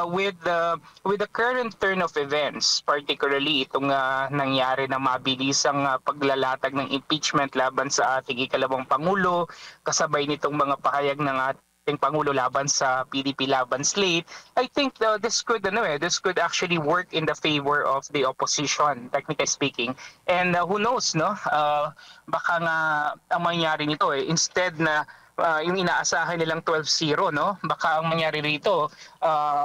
with the current turn of events, particularly itong nangyari na mabilisang paglalatag ng impeachment laban sa ating ikalawang pangulo, kasabay nitong mga pahayag ng ating pangulo laban sa PDP laban slate, I think this could actually work in the favor of the opposition, technically speaking. And who knows, no? Baka nga ang mangyari nito instead na yung inaasahan nilang 12-0, no? Baka ang mangyari rito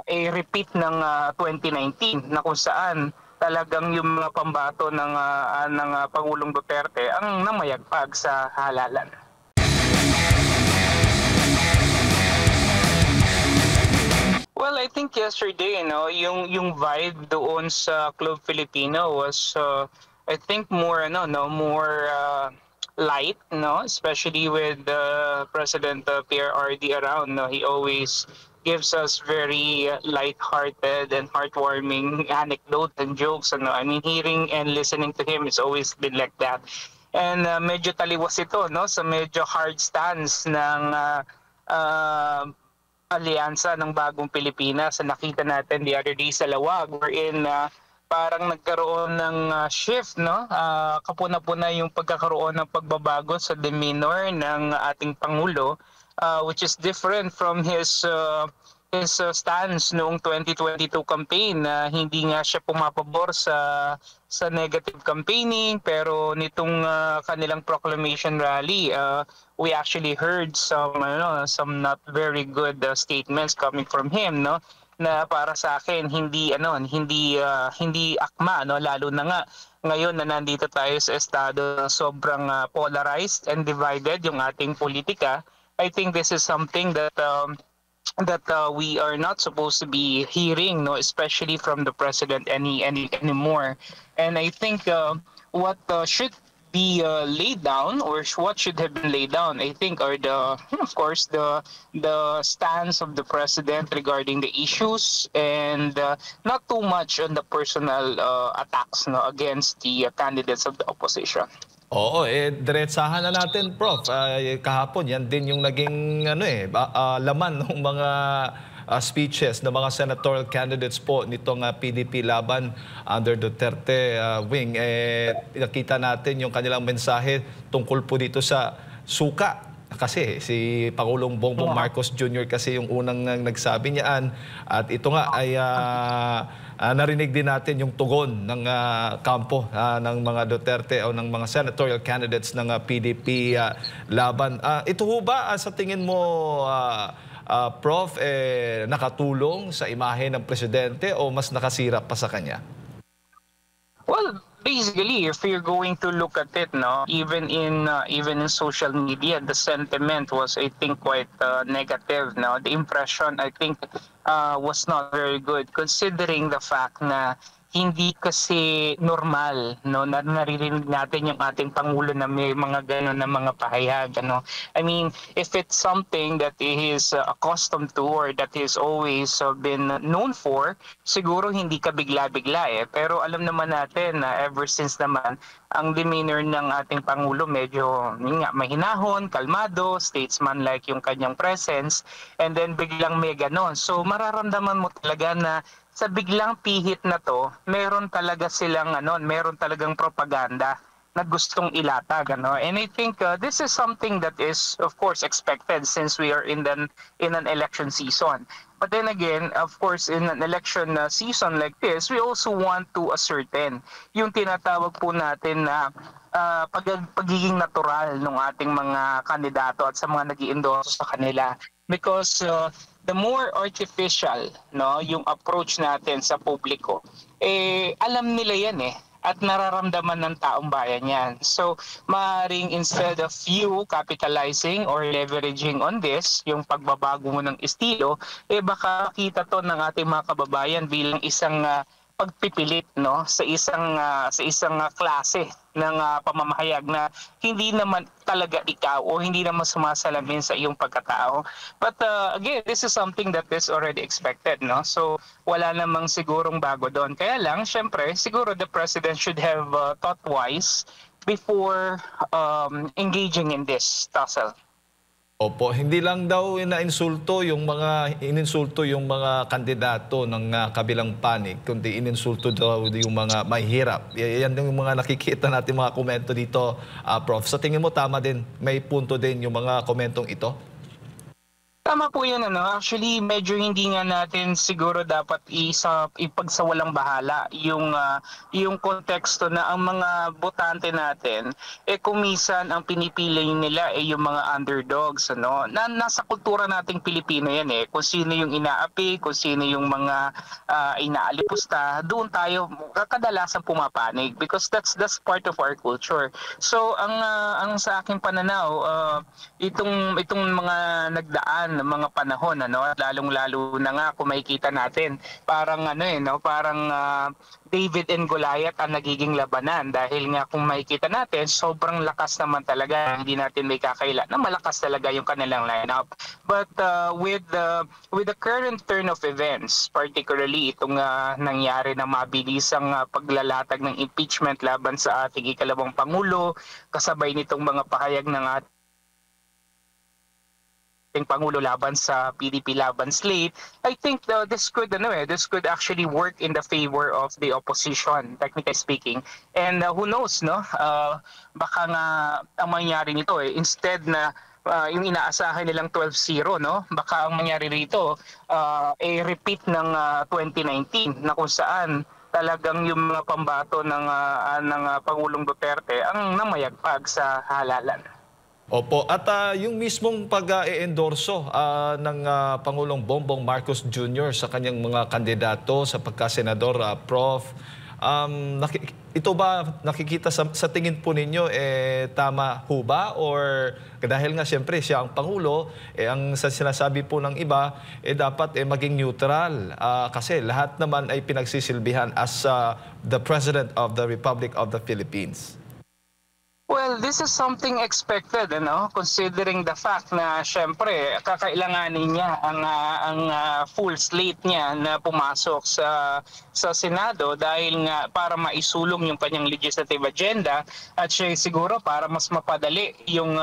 repeat ng 2019 na kung saan talagang yung mga pambato ng Pangulong Duterte ang namayagpag sa halalan. Well, I think yesterday, yung vibe doon sa Club Filipino was I think more light, especially with President PRRD around. No? He always gives us very light-hearted and heartwarming anecdotes and jokes. I mean, hearing and listening to him, it's always been like that. And medyo taliwas ito, no, sa medyo hard stance ng alyansa ng Bagong Pilipinas na nakita natin the other day sa Lawag, wherein parang nagkaroon ng shift, no? Kapuna-puna yung pagkakaroon ng pagbabago sa demeanor ng ating Pangulo, which is different from his stance noong 2022 campaign na hindi nga siya pumapabor sa negative campaigning, pero nitong kanilang proclamation rally, we actually heard some not very good statements coming from him, no? Na para sa akin hindi akma, no, lalo na nga ngayon na nandito tayo sa estado na sobrang polarized and divided yung ating politika. I think this is something that we are not supposed to be hearing, no, especially from the president anymore. And I think what should be laid down, or what should have been laid down, I think, are the stance of the president regarding the issues, and not too much on the personal attacks, no, against the candidates of the opposition. Oo, diretsahan na natin, Prof. Kahapon, yan din yung naging laman ng mga speeches ng mga senatorial candidates po nitong PDP laban under Duterte wing. Nakita natin yung kanilang mensahe tungkol po dito sa suka. Kasi si Pangulong Bongbong Marcos Jr. kasi yung unang nagsabi niyaan. At ito nga ay narinig din natin yung tugon ng kampo ng mga Duterte o ng mga senatorial candidates ng PDP laban. Ito ho ba sa tingin mo, Prof, nakatulong sa imahe ng presidente o mas nakasira pa sa kanya? Well, basically, if you're going to look at it, no, even in social media, the sentiment was, I think, quite negative. No, the impression, I think, was not very good, considering the fact na hindi kasi normal, no, na naririnig natin yung ating Pangulo na may mga gano'n na mga pahayag, ano. I mean, if it's something that he is accustomed to or that he's always been known for, siguro hindi ka bigla-bigla Pero alam naman natin na ever since naman, ang demeanor ng ating Pangulo medyo mahinahon, kalmado, statesman-like yung kanyang presence, and then biglang may ganon. So mararamdaman mo talaga na sa biglang pihit na to, meron talaga silang meron talagang propaganda na gustong ilatag, And I think this is something that is of course expected since we are in an election season. But then again, of course, in an election season like this, we also want to ascertain yung tinatawag po natin na pagiging natural ng ating mga kandidato at sa mga nag-i-endorse sa kanila. Because the more artificial, yung approach natin sa publiko, alam nila yan at nararamdaman ng taong bayan yan. So, maaaring instead of you capitalizing or leveraging on this, yung pagbabago mo ng estilo, baka kita to ng ating mga kababayan bilang isang pagpipilit sa isang klase ng pamamahayag na hindi naman talaga ikaw o hindi naman sumasalamin sa iyong pagkatao. But again, this is something that is already expected, So wala namang sigurong bago doon. Kaya lang, syempre, siguro the president should have thought twice before engaging in this tussle. Opo, hindi lang daw ininsulto yung mga kandidato ng kabilang panig, kundi ininsulto daw yung mga mahihirap. Yan yung mga nakikita natin mga komento dito, Prof. Sa tingin mo tama din, may punto din yung mga komentong ito? Tama po yun, ano. Actually, medyo hindi nga natin siguro dapat ipagsawalang bahala yung konteksto na ang mga botante natin, kumisan ang pinipili nila yung mga underdogs, ano. Nasa kultura nating Pilipino yan kung sino yung inaapi, kung sino yung mga inaalipusta, doon tayo kadalasan pumapanig because that's part of our culture. So, ang sa aking pananaw, itong mga nagdaan ng mga panahon, ano, lalong-lalo na nga kung makikita natin parang parang David and Goliath ang nagiging labanan dahil nga kung makikita natin sobrang lakas naman talaga, hindi natin may kakaila na malakas talaga yung kanilang lineup. But with the current turn of events, particularly itong nangyari na mabilisang paglalatag ng impeachment laban sa ating ikalawang pangulo, kasabay nitong mga pahayag ng ating Pangulo laban sa PDP laban slate, I think this could actually work in the favor of the opposition, technically speaking. And who knows, no? Baka nga ang mangyari nito instead na yung inaasahan nilang 12-0, no? Baka ang mangyari rito repeat ng 2019 na kung saan talagang yung mga pambato ng Pangulong Duterte ang namayagpag sa halalan. Opo, at yung mismong pag-e-endorso ng Pangulong Bongbong Marcos Jr. sa kanyang mga kandidato sa pagkasenador, Prof, ito ba nakikita sa tingin po ninyo tama ho ba? Or dahil nga siyempre siya ang Pangulo, ang sinasabi po ng iba dapat maging neutral kasi lahat naman ay pinagsisilbihan as the President of the Republic of the Philippines. Well, this is something expected, considering the fact na syempre kakailanganin niya ang full slate niya na pumasok sa Senado dahil nga para maisulong yung kanyang legislative agenda at siya siguro para mas mapadali yung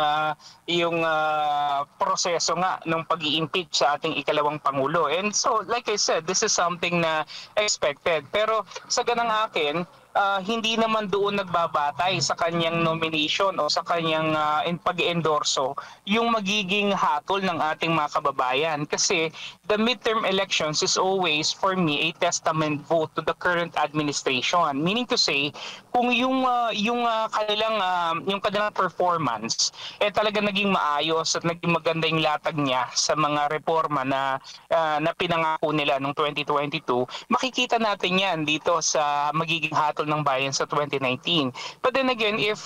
proseso nga ng pag-i-impeach sa ating ikalawang pangulo. And so, like I said, this is something na expected. Pero sa ganang akin, hindi naman doon nagbabatay sa kanyang nomination o sa kanyang pag-endorso yung magiging hatol ng ating mga kababayan. Kasi the midterm elections is always, for me, a testament vote to the current administration. Meaning to say, kung yung kanilang performance talaga naging maayos at naging maganda yung latag niya sa mga reforma na pinangako nila noong 2022, makikita natin yan dito sa magiging hatol ng bayan sa 2019. But then again, if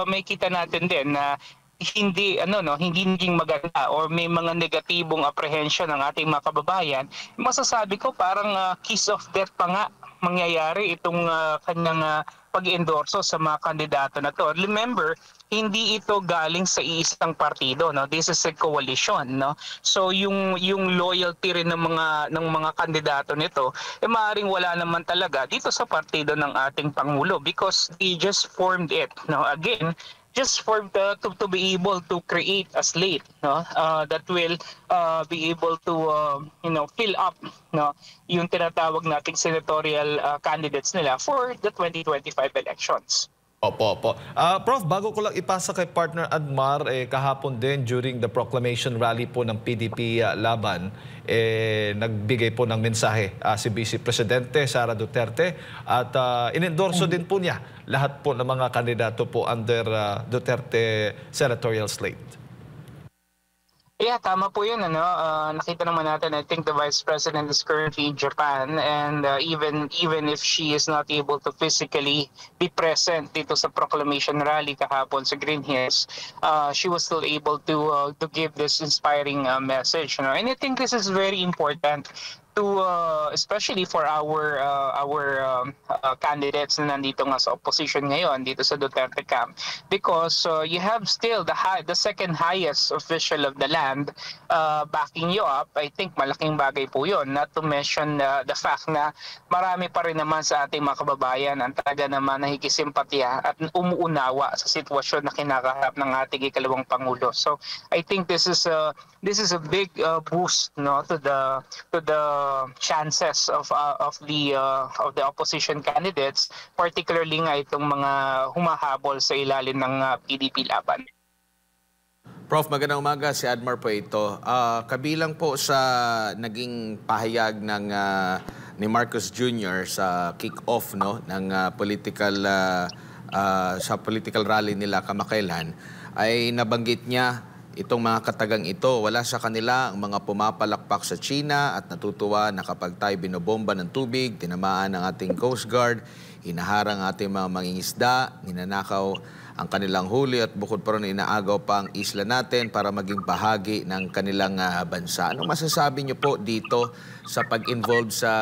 may kita natin din na hindi naging maganda or may mga negatibong apprehension ng ating mga kababayan, masasabi ko parang kiss of death pa nga mangyayari itong kanyang pag-endorso sa mga kandidato na to. Remember, hindi ito galing sa isang partido, no? This is a coalition, no? So yung loyalty rin ng mga kandidato nito maaaring wala naman talaga dito sa partido ng ating pangulo because they just formed it, no? Again, just for to be able to create a slate, no, that will be able to fill up, no, yung tinatawag nating senatorial candidates nila for the 2025 elections. Opo. Prof, bago ko lang ipasa kay partner Admar, kahapon din during the proclamation rally po ng PDP Laban, nagbigay po ng mensahe si Vice Presidente Sara Duterte at inendorso din po niya lahat po ng mga kandidato po under Duterte senatorial slate. Yeah, tama po yun. Nakita naman natin, I think the Vice President is currently in Japan and even if she is not able to physically be present dito sa proclamation rally kahapon sa Green Hills, she was still able to give this inspiring message. And I think this is very important to especially for our candidates na nandito nga sa opposition ngayon dito sa Duterte camp, because you have still the second highest official of the land backing you up. I think malaking bagay po 'yon, not to mention the fact na marami pa rin naman sa ating mga kababayan ang talaga naman nakikisimpatya at umuunawa sa sitwasyon na kinakaharap ng ating ikalawang pangulo. So I think this is a big boost, no, to the chances of the opposition candidates, particularly nga itong mga humahabol sa ilalim ng PDP laban. Prof, magandang umaga. Si Admar po ito. Kabilang po sa naging pahayag ni Marcos Jr. sa kick-off, no, ng sa political rally nila kamakailan, ay nabanggit niya itong mga katagang ito. Wala sa kanila ang mga pumapalakpak sa China at natutuwa na kapag tayo binobomba ng tubig, tinamaan ng ating Coast Guard, hinaharang ating mga mangingisda, ninanakaw ang kanilang huli at bukod pa rin inaagaw pa ang isla natin para maging bahagi ng kanilang bansa. Anong masasabi niyo po dito sa pag-involve sa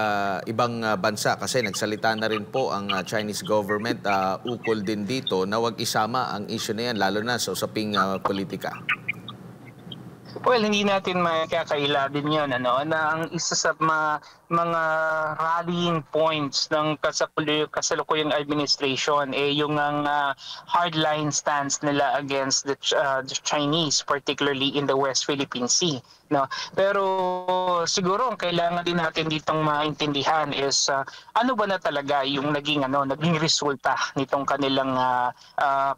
ibang bansa? Kasi nagsalita na rin po ang Chinese government ukol din dito na wag isama ang issue na yan, lalo na sa usaping politika. Well, hindi natin makakaila din yun, na ang isa sa mga rallying points ng kasalukuyang administration yung hardline stance nila against the Chinese, particularly in the West Philippine Sea. No? Pero siguro ang kailangan din natin ditong maintindihan is ano ba na talaga yung naging resulta nitong kanilang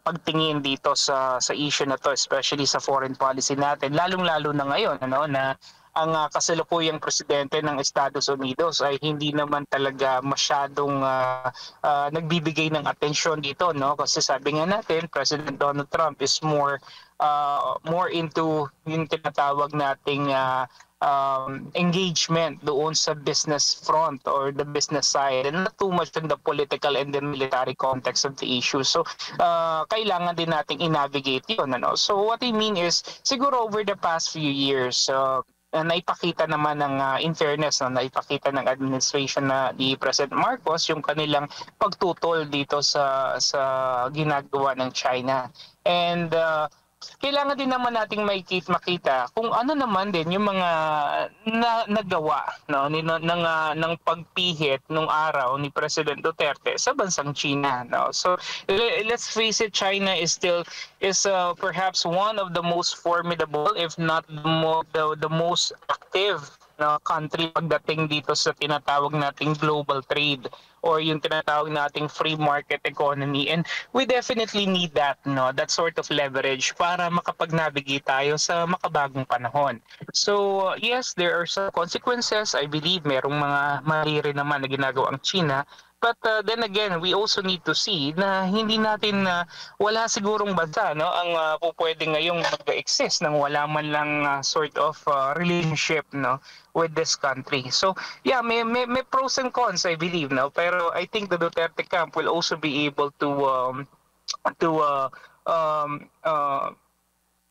pagtingin dito sa issue na to, especially sa foreign policy natin, lalong-lalo na ngayon na ang kasalukuyang presidente ng Estados Unidos ay hindi naman talaga masyadong nagbibigay ng atensyon dito, no? Kasi sabi nga natin, President Donald Trump is more into yung tinatawag nating engagement doon sa business front or the business side, and not too much in the political and the military context of the issue. So kailangan din nating i-navigate yun. So what I mean is, siguro over the past few years, naipakita naman ng in fairness, naipakita ng administration na ni President Marcos yung kanilang pagtutol dito sa ginagawa ng China. And kailangan din naman nating makita kung ano naman din yung mga nagawa ng pagpihit nung araw ni President Duterte sa bansang China. So let's face it, China is perhaps one of the most formidable, if not the most active country pagdating dito sa tinatawag nating global trade or yung tinatawag nating free market economy, and we definitely need that sort of leverage para makapag-navigate tayo sa makabagong panahon. So yes, there are some consequences. I believe merong mga mali rin naman na ginagawa ang China. But then again, we also need to see na hindi natin wala sigurong bansa ang pupwede ngayong mag-exist nang wala man lang sort of relationship with this country. So yeah, may pros and cons, I believe, pero I think the Duterte camp will also be able to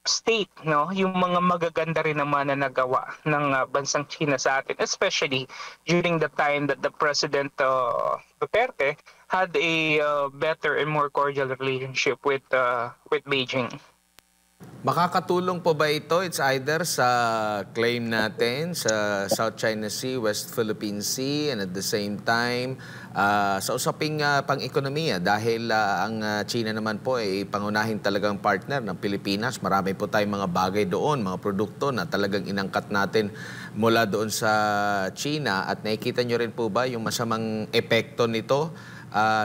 state yung mga magaganda rin naman na nagawa ng bansang China sa atin, especially during the time that the President Duterte had a better and more cordial relationship with Beijing. Makakatulong po ba ito? It's either sa claim natin sa South China Sea, West Philippine Sea, and at the same time sa usaping pang-ekonomiya, dahil ang China naman po ay pangunahing talagang partner ng Pilipinas. Marami po tayong mga bagay doon, mga produkto na talagang inangkat natin mula doon sa China. At nakikita nyo rin po ba yung masamang epekto nito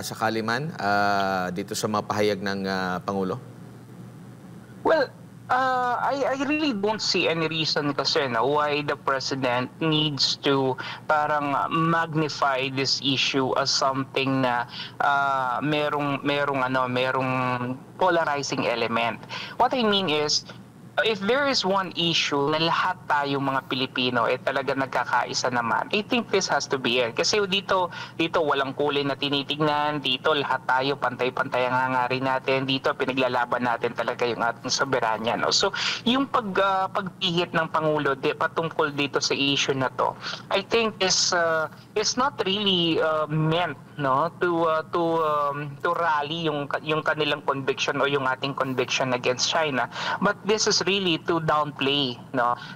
sakali man dito sa mga pahayag ng Pangulo? Well, I really don't see any reason kasi why the president needs to parang magnify this issue as something na merong polarizing element. What I mean is, if there is one issue na lahat tayo mga Pilipino talaga nagkakaisa naman, I think this has to be it. Kasi dito walang kulay na tinitignan, dito lahat tayo pantay-pantay ang hangarin natin, dito pinaglalaban natin talaga yung ating soberanya. No? So yung pagpihit ng Pangulo patungkol dito sa issue na to, I think is not really meant to rally yung kanilang conviction o yung ating conviction against China, but this is really to downplay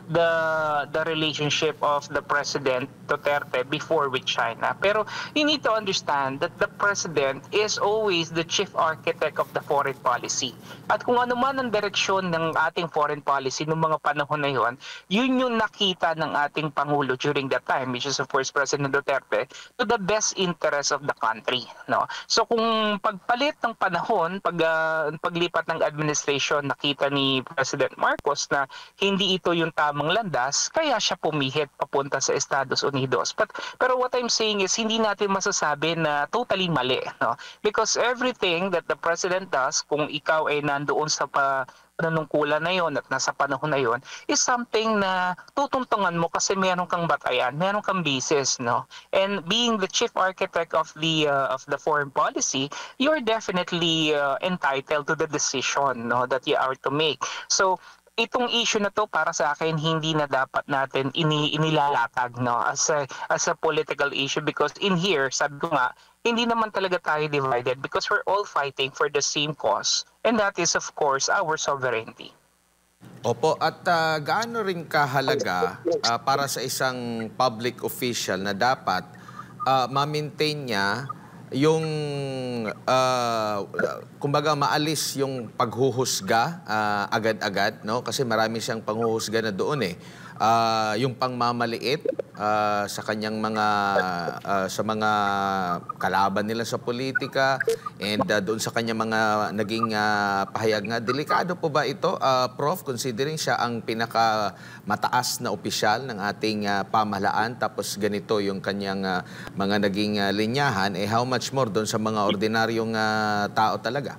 the relationship of the President Duterte before with China. Pero you need to understand that the President is always the chief architect of the foreign policy. At kung ano man ang direksyon ng ating foreign policy noong mga panahon na yun yung nakita ng ating Pangulo during that time, which is of course President Duterte, to the best interest of the country. No? So kung pagpalit ng panahon, paglipat ng administration, nakita ni President Marcos na hindi ito yung tamang landas, kaya siya pumihit papunta sa Estados Unidos. Pero what I'm saying is hindi natin masasabi na totally mali. No? Because everything that the President does, kung ikaw ay nandoon sa panunungkulan na yon at nasa panahon na yon, is something na tutuntungan mo kasi meron kang batayan, meron kang basis, no? And being the chief architect of the foreign policy, you're definitely entitled to the decision, no, that you are to make. So itong issue na to para sa akin hindi na dapat natin inilalatag, no, as a political issue, because in here, sabi ko nga, hindi naman talaga tayo divided because we're all fighting for the same cause, and that is of course our sovereignty. Opo, at gaano rin kahalaga para sa isang public official na dapat ma-maintain niya yung kumbaga maalis yung paghuhusga agad-agad, no? Kasi marami siyang panghuhusga na doon yung pangmamaliit sa kanyang sa mga kalaban nila sa politika, and doon sa kanyang mga naging pahayag nga. Delikado po ba ito, Prof, considering siya ang pinaka mataas na opisyal ng ating pamahalaan, tapos ganito yung kanyang mga naging linyahan, how much more doon sa mga ordinaryong tao talaga?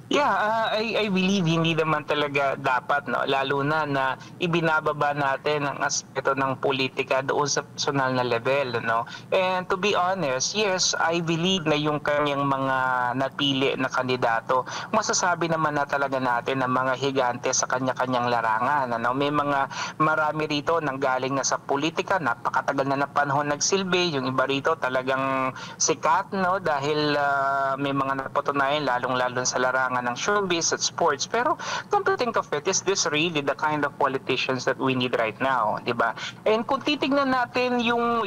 Yeah, I believe hindi naman talaga dapat, no, lalo na ibinababa natin ang aspeto ng politika doon sa personal na level, no. And to be honest, yes, I believe na yung kanyang mga napili na kandidato, masasabi naman na talaga natin na mga higante sa kanya-kanyang larangan, ano. May marami rito nang galing na sa politika, napakatagal na panahon nagsilbi, yung iba rito talagang sikat, no, dahil may mga napatunayan lalong-lalo sa larangan ng showbiz at sports. Pero come to think of it, is this really the kind of politicians that we need right now, di ba? And kung titignan natin yung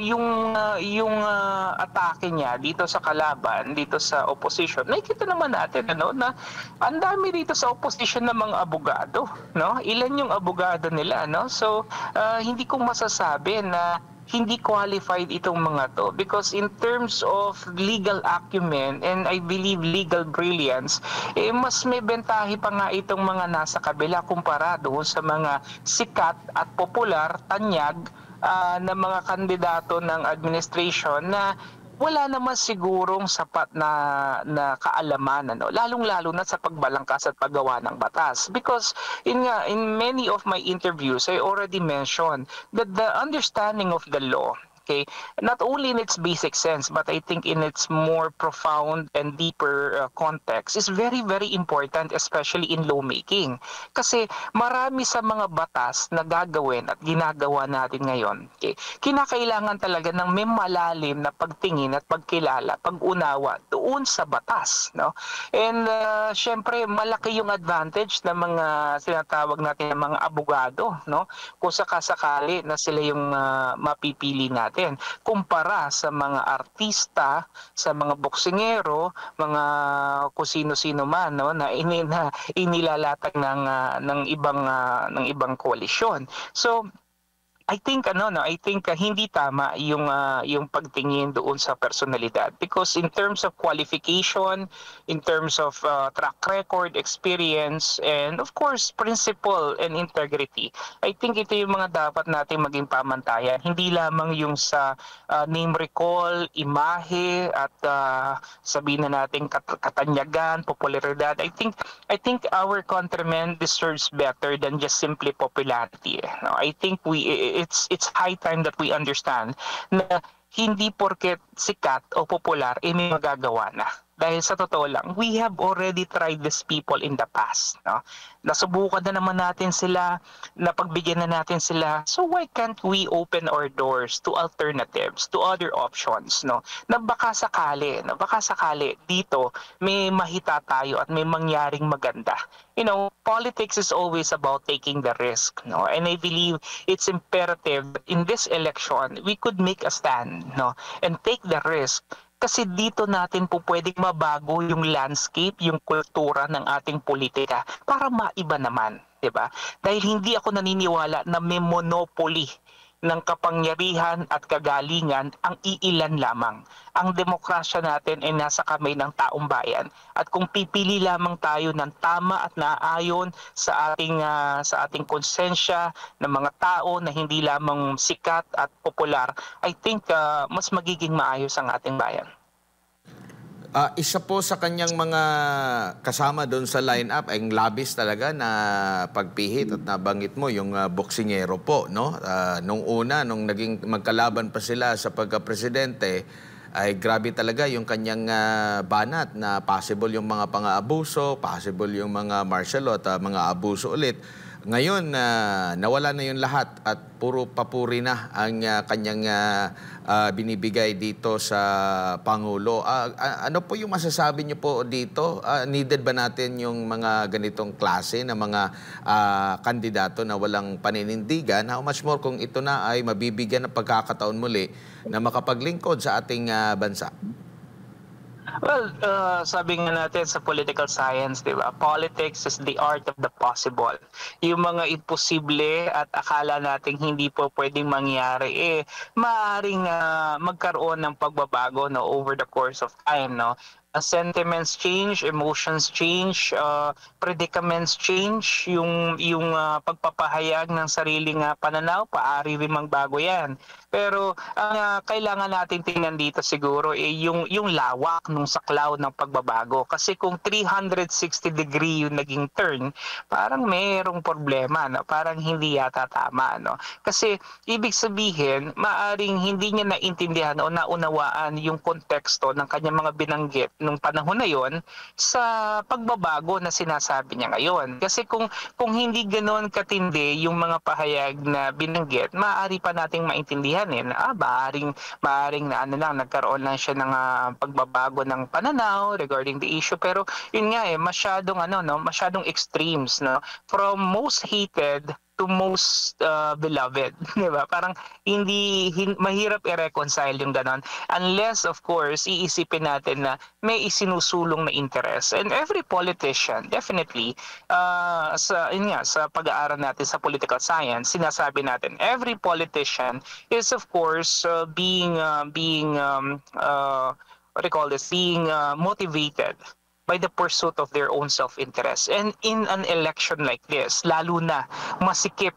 atake niya dito sa kalaban, dito sa opposition, nakikita naman natin na ang dami dito sa opposition ng mga abogado, no? Ilan yung abogado nila, no? So hindi ko masasabi na hindi qualified itong mga to, because in terms of legal acumen and I believe legal brilliance, mas may bentahe pa nga itong mga nasa kabila kumpara doon sa mga sikat at popular, tanyag na mga kandidato ng administration na wala naman sigurong sapat na kaalaman, ano, lalong-lalo na sa pagbalangkas at paggawa ng batas. Because in many of my interviews, I already mentioned that the understanding of the law, okay, not only in its basic sense, but I think in its more profound and deeper context, is very, very important, especially in lawmaking. Kasi marami sa mga batas na gagawin at ginagawa natin ngayon, okay, kinakailangan talaga ng may malalim na pagtingin at pagkilala, pag-unawa doon sa batas, no? And syempre, malaki yung advantage ng mga sinatawag natin ng mga abogado, no? Kung sakasakali na sila yung mapipili natin, kumpara sa mga artista, sa mga boksingero, mga kung sino-sino man, no, na inilalatag ng ibang koalisyon. So I think hindi tama yung pagtingin doon sa personalidad, because in terms of qualification, in terms of track record, experience, and of course principle and integrity, I think ito yung mga dapat nating maging pamantayan, hindi lamang yung sa name recall, imahe, at sabihin na natin katanyagan, popularidad. I think our countrymen deserves better than just simply popularity. No, I think it's high time that we understand na hindi porket sikat o popular may magagawa na. Dahil sa totoo lang, we have already tried these people in the past. No? Nasubukan na naman natin sila, napagbigyan na natin sila. So why can't we open our doors to alternatives, to other options? No? Na baka sakali dito may mahita tayo at may mangyaring maganda. Politics is always about taking the risk. No? And I believe it's imperative that in this election, we could make a stand, no? And take the risk. Kasi dito natin po pwedeng mabago yung landscape, yung kultura ng ating politika para maiba naman, 'di ba? Dahil hindi ako naniniwala na may monopoly ng kapangyarihan at kagalingan ang iilan lamang. Ang demokrasya natin ay nasa kamay ng taong bayan. At kung pipili lamang tayo ng tama at naaayon sa ating konsensya ng mga tao na hindi lamang sikat at popular, I think mas magiging maayos ang ating bayan. Isa po sa kanyang mga kasama doon sa lineup ay labis talaga na pagpihit at nabanggit mo yung boksingero po, no? Nung naging magkalaban pa sila sa pagka-presidente, ay grabe talaga yung kanyang banat na possible yung mga pang-aabuso, possible yung mga martial law at mga abuso ulit. Ngayon, nawala na yung lahat at puro papuri na ang kanyang binibigay dito sa Pangulo. Ano po yung masasabi niyo po dito? Needed ba natin yung mga ganitong klase na mga kandidato na walang paninindigan? How much more kung ito na ay mabibigyan ng pagkakataon muli na makapaglingkod sa ating bansa? Well, sabi nga natin sa political science, di ba? Politics is the art of the possible. Yung mga imposible at akala nating hindi po pwedeng mangyari, maaaring magkaroon ng pagbabago, no, over the course of time, no? Sentiments change, emotions change, predicaments change, yung pagpapahayag ng sariling pananaw, paari rin magbago yan. Pero ang kailangan natin tingnan dito siguro yung lawak ng saklaw ng pagbabago. Kasi kung 360 degree yung naging turn, parang mayroong problema, no? Parang hindi yata tama, no? Kasi ibig sabihin, maaring hindi niya naintindihan o naunawaan yung konteksto ng kanyang mga binanggit nung panahon na yon sa pagbabago na sinasabi niya ngayon. Kasi kung hindi ganoon katindi yung mga pahayag na binanggit, maaari pa nating maintindihan na maaring na nagkaroon lang siya ng pagbabago ng pananaw regarding the issue, pero yun nga masyadong extremes, no, from most hated to most beloved, di ba? Parang mahirap i-reconcile yung ganon unless of course iisipin natin na may isinusulong na interest. And every politician definitely sa pag-aaral natin sa political science, sinasabi natin every politician is of course being motivated by the pursuit of their own self-interest. And in an election like this, lalo na masikip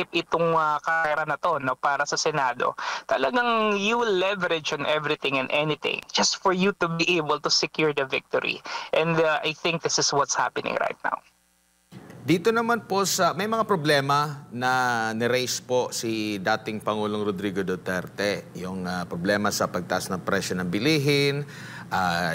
itong karera na to, no, para sa Senado. Talagang you will leverage on everything and anything just for you to be able to secure the victory. And I think this is what's happening right now. Dito naman po may mga problema na ni-raise po si dating Pangulong Rodrigo Duterte. Yung problema sa pagtaas ng presyo ng bilihin,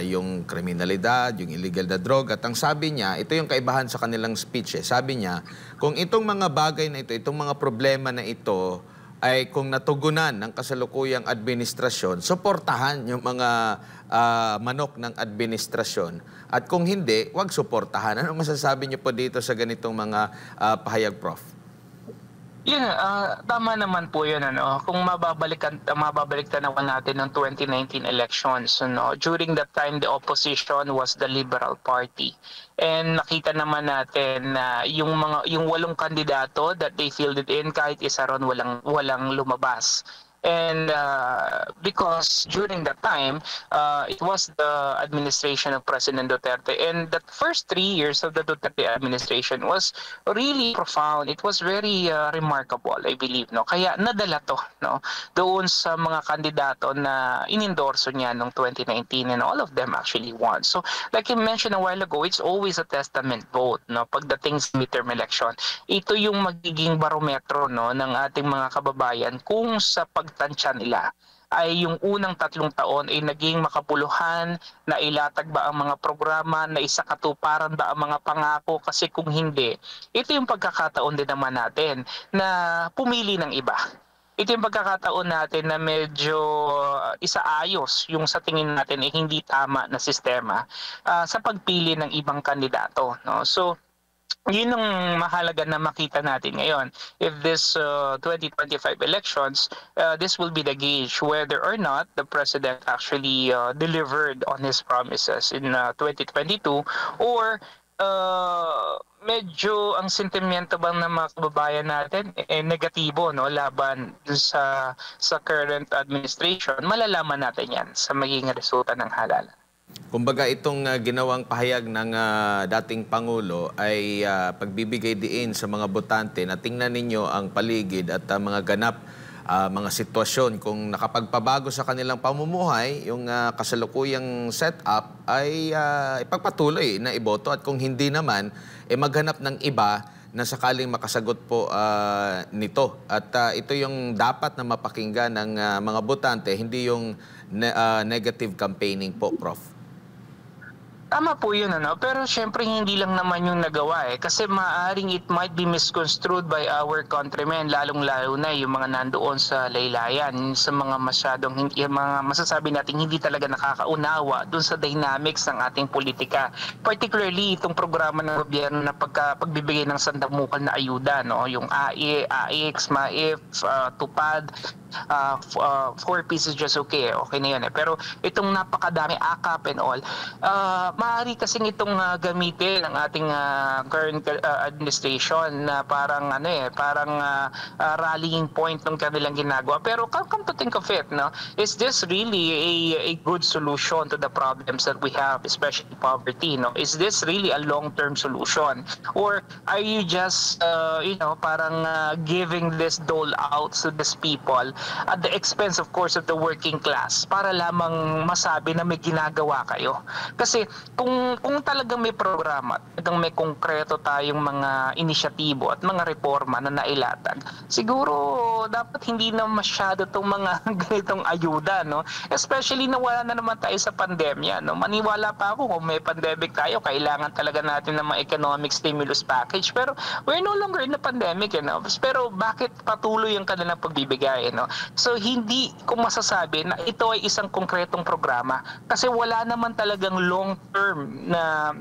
yung kriminalidad, yung illegal na drug. At ang sabi niya, ito yung kaibahan sa kanilang speech. Sabi niya, kung itong mga bagay na ito, itong mga problema na ito, ay kung natugunan ng kasalukuyang administrasyon, suportahan yung mga manok ng administrasyon. At kung hindi, huwag suportahan. Ano masasabi niyo po dito sa ganitong mga pahayag, Prof? Yun, tama naman po yun. Ano? Kung mababalik tanawan natin ng 2019 elections, ano? During that time, the opposition was the Liberal Party. And nakita naman natin na yung 8 kandidato that they fielded in, kahit isa ron walang lumabas. And because during that time, it was the administration of President Duterte. And the first 3 years of the Duterte administration was really profound. It was very remarkable, I believe. No? Kaya nadala to, no? Doon sa mga kandidato na inendorso niya noong 2019, and all of them actually won. So like I mentioned a while ago, it's always a testament vote, no? Pagdating sa midterm election. Ito yung magiging barometro, no, ng ating mga kababayan kung sa pagtansya nila ay yung unang 3 taon ay naging makabuluhan, na ilatag ba ang mga programa, na isakatuparan ba ang mga pangako, kasi kung hindi, ito yung pagkakataon din naman natin na pumili ng iba. Ito yung pagkakataon natin na medyo isaayos yung sa tingin natin ay hindi tama na sistema sa pagpili ng ibang kandidato. No? So, yun ang mahalaga na makita natin ngayon. If this 2025 elections, this will be the gauge whether or not the president actually delivered on his promises in 2022, or medyo ang sentimento bang ng mga kababayan natin negatibo, no, laban sa current administration. Malalaman natin yan sa magiging resulta ng halalan. Kumbaga itong ginawang pahayag ng dating Pangulo ay pagbibigay diin sa mga botante na tingnan ninyo ang paligid at mga ganap, mga sitwasyon. Kung nakapagpabago sa kanilang pamumuhay, yung kasalukuyang setup ay ipagpatuloy na iboto, at kung hindi naman, maghanap ng iba na sakaling makasagot po nito. At ito yung dapat na mapakinggan ng mga botante, hindi yung negative campaigning po, Prof. Tama po yun, ano? Pero syempre hindi lang naman yung nagawa eh. Kasi maaring it might be misconstrued by our countrymen, lalong-lalo na yung mga nandoon sa laylayan, sa mga yung mga masasabi natin hindi talaga nakakaunawa dun sa dynamics ng ating politika. Particularly itong programa ng gobyerno na pagbibigay ng sandamukal na ayuda, no? Yung AE, AX, MAIF, TUPAD, 4 pieces just okay na yun eh. Pero itong napakadami AKAP and all, maaari kasing itong gamitin ng ating current administration na parang rallying point ng kanilang ginagawa. Pero come to think of it, no, is this really a good solution to the problems that we have, especially poverty? No, is this really a long-term solution, or are you just parang giving this dole out to these people at the expense, of course, of the working class, para lamang masabi na may ginagawa kayo? Kasi kung talagang may programa, talagang may konkreto tayong mga inisyatibo at mga reforma na nailatag, siguro dapat hindi na masyado itong mga ganitong ayuda, no? Especially na wala na naman tayo sa pandemya, no? Maniwala pa ako, kung may pandemic tayo, kailangan talaga natin ng mga economic stimulus package. Pero we're no longer in a pandemic, Pero bakit patuloy ang kanilang pagbibigay, So hindi ko masasabi na ito ay isang konkretong programa, kasi wala naman talagang long term na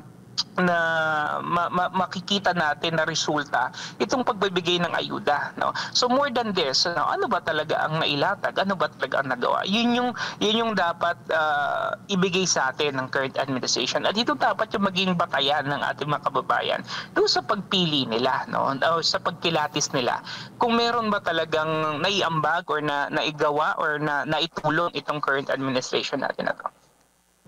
makikita natin na resulta itong pagbibigay ng ayuda, no? So more than this, ano ba talaga ang nailatag, ano ba talaga ang nagawa, yun yung dapat ibigay sa atin ng current administration, at ito dapat yung maging batayan ng ating mga kababayan doon sa pagpili nila, no? O sa pagkilatis nila, kung meron ba talagang naiambag or naigawa or naitulong itong current administration natin na to.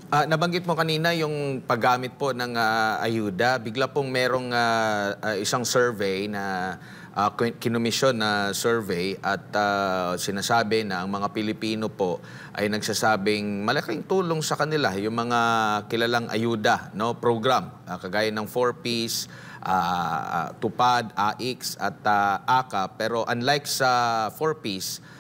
Nabanggit mo kanina yung paggamit po ng ayuda. Bigla pong merong isang survey na kinomisyon na survey, at sinasabi na ang mga Pilipino po ay nagsasabing malaking tulong sa kanila yung mga kilalang ayuda, no, program, kagaya ng 4Ps, TUPAD, AX at AKA. Pero unlike sa 4Ps,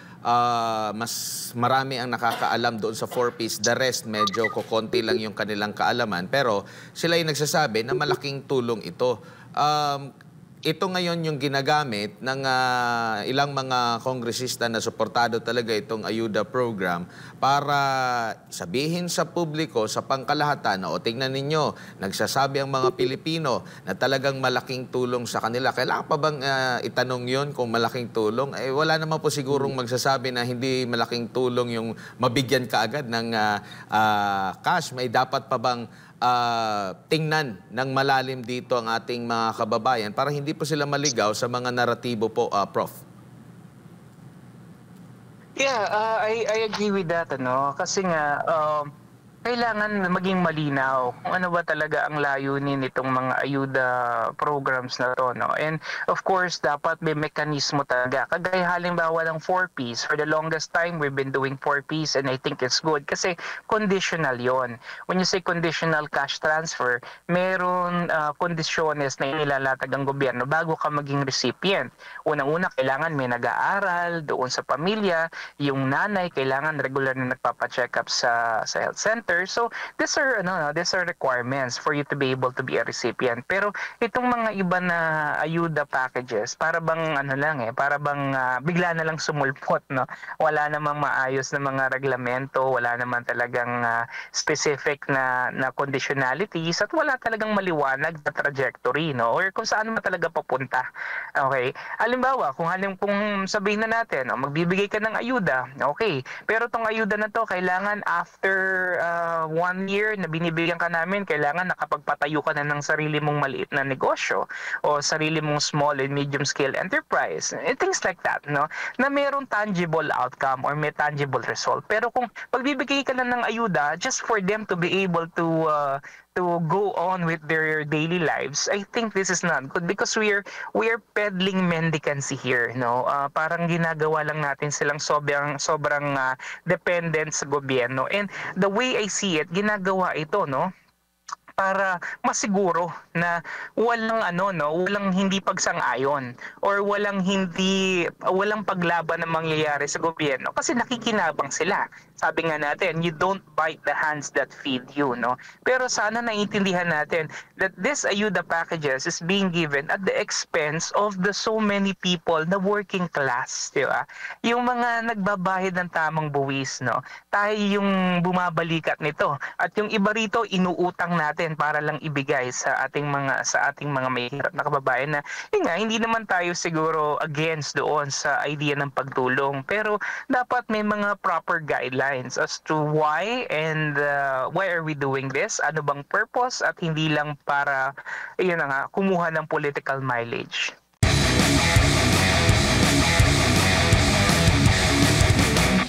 mas marami ang nakakaalam doon sa 4Ps. The rest, medyo kukonti lang yung kanilang kaalaman. Pero sila ay nagsasabi na malaking tulong ito. ito ngayon yung ginagamit ng ilang mga kongresista na suportado talaga itong ayuda program para sabihin sa publiko, sa pangkalahatan, o tingnan ninyo, nagsasabi ang mga Pilipino na talagang malaking tulong sa kanila. Kailangan pa bang itanong yon kung malaking tulong? Eh, wala naman po sigurong magsasabi na hindi malaking tulong yung mabigyan ka agad ng cash. May dapat pa bang tingnan ng malalim dito ang ating mga kababayan para hindi po sila maligaw sa mga naratibo po, Prof? Yeah, I agree with that, ano? Kasi nga, kailangan maging malinaw kung ano ba talaga ang layunin nitong mga ayuda programs na to, no? And of course, dapat may mekanismo talaga. Kagaya halimbawa ng 4Ps. For the longest time, we've been doing 4Ps and I think it's good kasi conditional yon. When you say conditional cash transfer, meron kondisyones na inilalatag ang gobyerno bago ka maging recipient. Unang-una, kailangan may nag-aaral doon sa pamilya. Yung nanay, kailangan regular na nagpapacheck up sa health center. So these are requirements for you to be able to be a recipient. Pero itong mga iba na ayuda packages, para bang para bang bigla na lang sumulpot, no? Wala namang maayos na mga reglamento, wala naman talagang specific na conditionalities at wala talagang maliwanag na trajectory, no? Or kung saan man talaga papunta. Okay? Halimbawa, kung sabihin na natin, magbibigay ka ng ayuda, okay. Pero tong ayuda na to, kailangan after 1 year na binibigyan ka namin, kailangan nakapagpatayo ka na ng sarili mong maliit na negosyo o sarili mong small and medium scale enterprise. Things like that, no? Na mayroong tangible outcome or may tangible result. Pero kung pagbibigay ka lang ng ayuda just for them to be able to go on with their daily lives, I think this is not good because we are peddling mendicancy here, no? Parang ginagawa lang natin silang sobrang dependent sa gobyerno. And the way I see it, ginagawa ito, no? Para masiguro na walang hindi pagsang-ayon or walang paglaban na mangyayari sa gobyerno kasi nakikinabang sila. Sabi nga natin, you don't bite the hands that feed you, no? Pero sana naiintindihan natin that this ayuda packages is being given at the expense of the so many people na working class, di ba? Yung mga nagbabahid ng tamang buwis, no? Tayo yung bumabalikat nito at yung iba rito inuutang natin para lang ibigay sa ating mga mahihirap na kababayan na hindi naman tayo siguro against doon sa idea ng pagtulong, pero dapat may mga proper guidelines as to why and why are we doing this, ano bang purpose, at hindi lang para kumuha ng political mileage.